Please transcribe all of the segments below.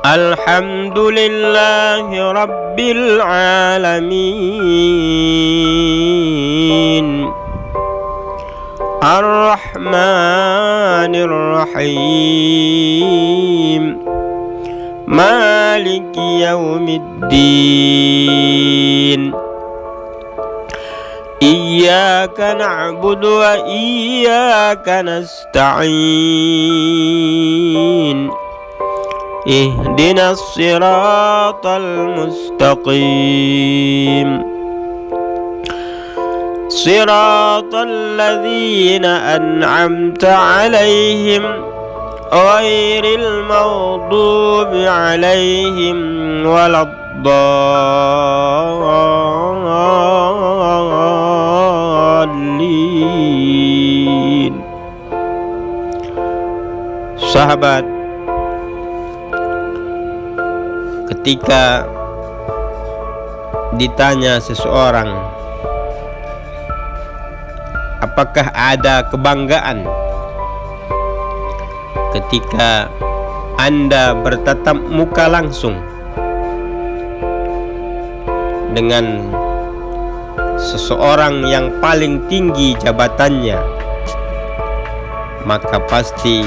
Alhamdulillahi Rabbil Alamin, Ar-Rahmanir Rahim, Maliki Yawmiddin. Iyyaka na'budu wa iyyaka nasta'in. Ihdinas siratal mustaqim, siratal ladzina an'amta 'alaihim ghairil maghdubi 'alaihim waladdallin. Sahabat, ketika ditanya seseorang, apakah ada kebanggaan ketika Anda bertatap muka langsung dengan seseorang yang paling tinggi jabatannya, maka pasti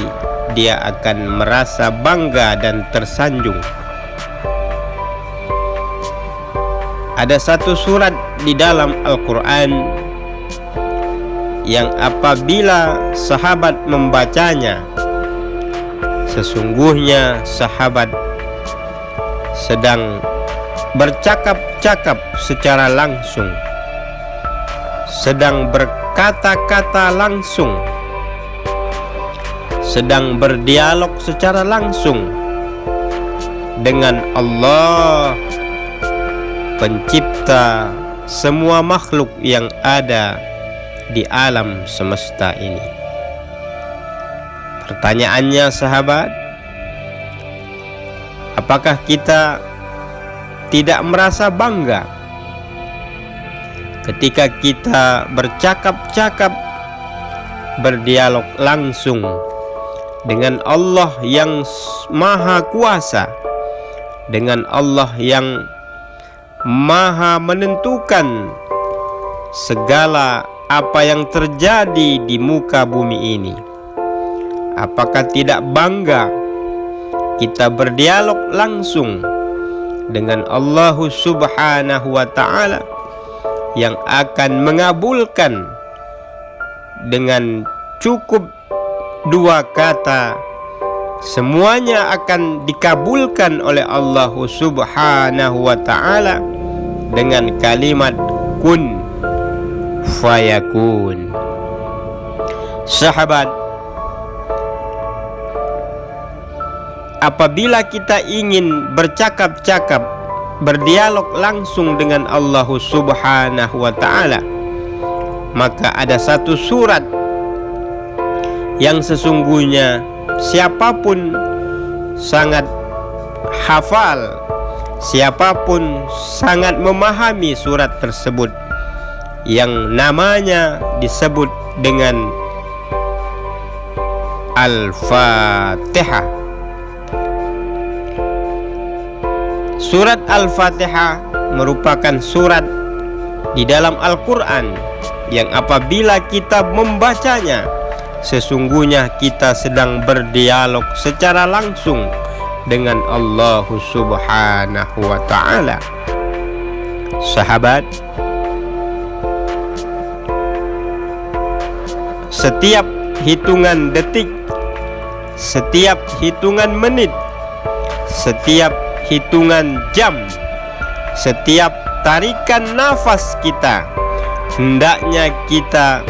dia akan merasa bangga dan tersanjung. Ada satu surat di dalam Al-Quran yang apabila sahabat membacanya, sesungguhnya sahabat sedang bercakap-cakap secara langsung, sedang berkata-kata langsung, sedang berdialog secara langsung dengan Allah, pencipta semua makhluk yang ada di alam semesta ini. Pertanyaannya sahabat, apakah kita tidak merasa bangga ketika kita bercakap-cakap, berdialog langsung dengan Allah yang Maha Kuasa, dengan Allah yang Maha menentukan segala apa yang terjadi di muka bumi ini? Apakah tidak bangga kita berdialog langsung dengan Allah Subhanahu wa Ta'ala yang akan mengabulkan dengan cukup dua kata, semuanya akan dikabulkan oleh Allah Subhanahu wa Ta'ala dengan kalimat kun fayakun. Sahabat, apabila kita ingin bercakap-cakap, berdialog langsung dengan Allah Subhanahu wa Ta'ala, maka ada satu surat yang sesungguhnya siapapun sangat hafal, siapapun sangat memahami surat tersebut, yang namanya disebut dengan Al-Fatihah. Surat Al-Fatihah merupakan surat di dalam Al-Quran yang apabila kita membacanya, sesungguhnya kita sedang berdialog secara langsung dengan Allah Subhanahu wa Ta'ala. Sahabat, setiap hitungan detik, setiap hitungan menit, setiap hitungan jam, setiap tarikan nafas kita, hendaknya kita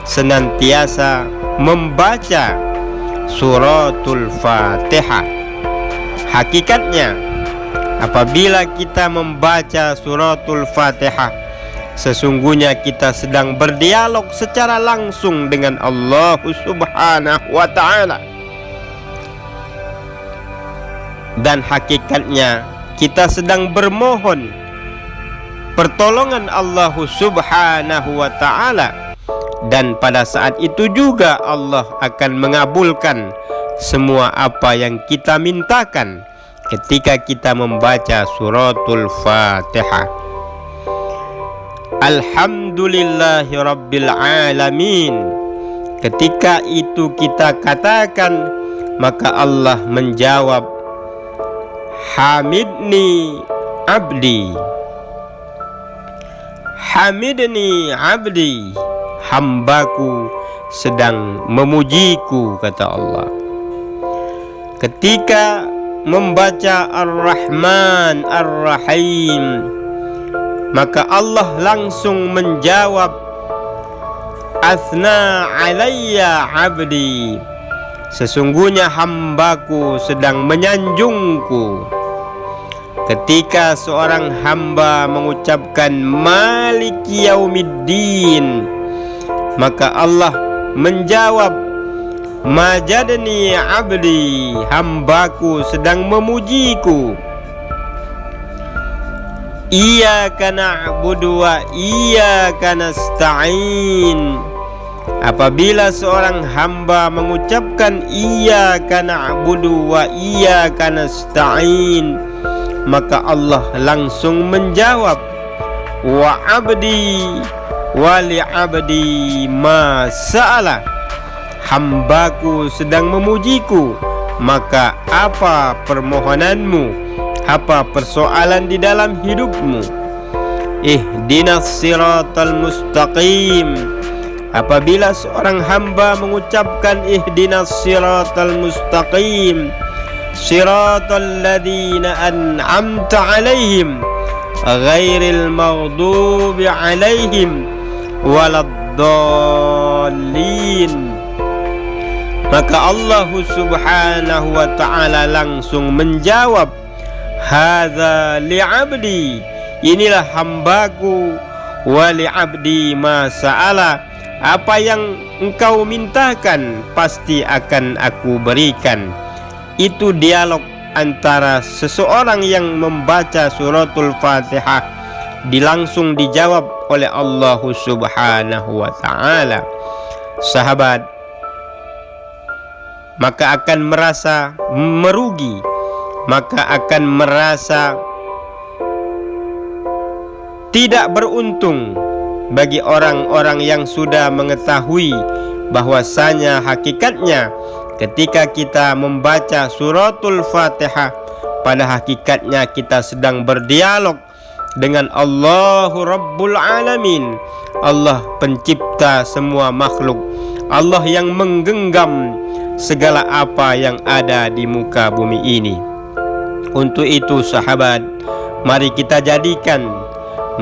senantiasa membaca suratul Fatihah. Hakikatnya, apabila kita membaca suratul Fatihah, sesungguhnya kita sedang berdialog secara langsung dengan Allah Subhanahu wa Ta'ala. Dan hakikatnya kita sedang bermohon pertolongan Allah Subhanahu wa Ta'ala, dan pada saat itu juga Allah akan mengabulkan semua apa yang kita mintakan, ketika kita membaca suratul Fatihah. Alhamdulillahi Rabbil Alamin. Ketika itu kita katakan, maka Allah menjawab, Hamidni abdi. Hamidni abdi, hambaku sedang memujiku, kata Allah. Ketika membaca Ar-Rahman Ar-Rahim, maka Allah langsung menjawab, Asna alayya abdi, sesungguhnya hambaku sedang menyanjungku. Ketika seorang hamba mengucapkan Maliki Yaumiddin, maka Allah menjawab, Majadni abdi, hambaku sedang memujiku. Iyyaka na'budu wa iyyaka nasta'in. Apabila seorang hamba mengucapkan Iyyaka na'budu wa iyyaka nasta'in, maka Allah langsung menjawab, Wa abdi wa li abdi ma sa'ala, hambaku sedang memujiku, maka apa permohonanmu, apa persoalan di dalam hidupmu. Ihdinas siratal mustaqim. Apabila seorang hamba mengucapkan Ihdinas siratal mustaqim, siratal ladzina an'amta alaihim ghairil maghdubi alaihim waladdallin, maka Allah subhanahu wa ta'ala langsung menjawab, Hadza li'abdi, inilah hambaku, wa li'abdi ma sa'ala, apa yang engkau mintakan pasti akan aku berikan. Itu dialog antara seseorang yang membaca suratul Fatihah, langsung dijawab oleh Allah subhanahu wa ta'ala. Sahabat, maka akan merasa merugi, maka akan merasa tidak beruntung bagi orang-orang yang sudah mengetahui bahwasanya hakikatnya ketika kita membaca suratul Fatihah, pada hakikatnya kita sedang berdialog dengan Allahu Rabbul Alamin, Allah pencipta semua makhluk, Allah yang menggenggam segala apa yang ada di muka bumi ini. Untuk itu sahabat, mari kita jadikan,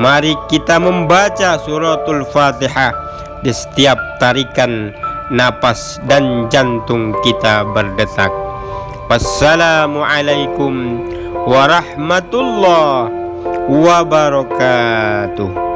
mari kita membaca suratul Fatihah di setiap tarikan napas dan jantung kita berdetak. Wassalamualaikum warahmatullahi wabarakatuh.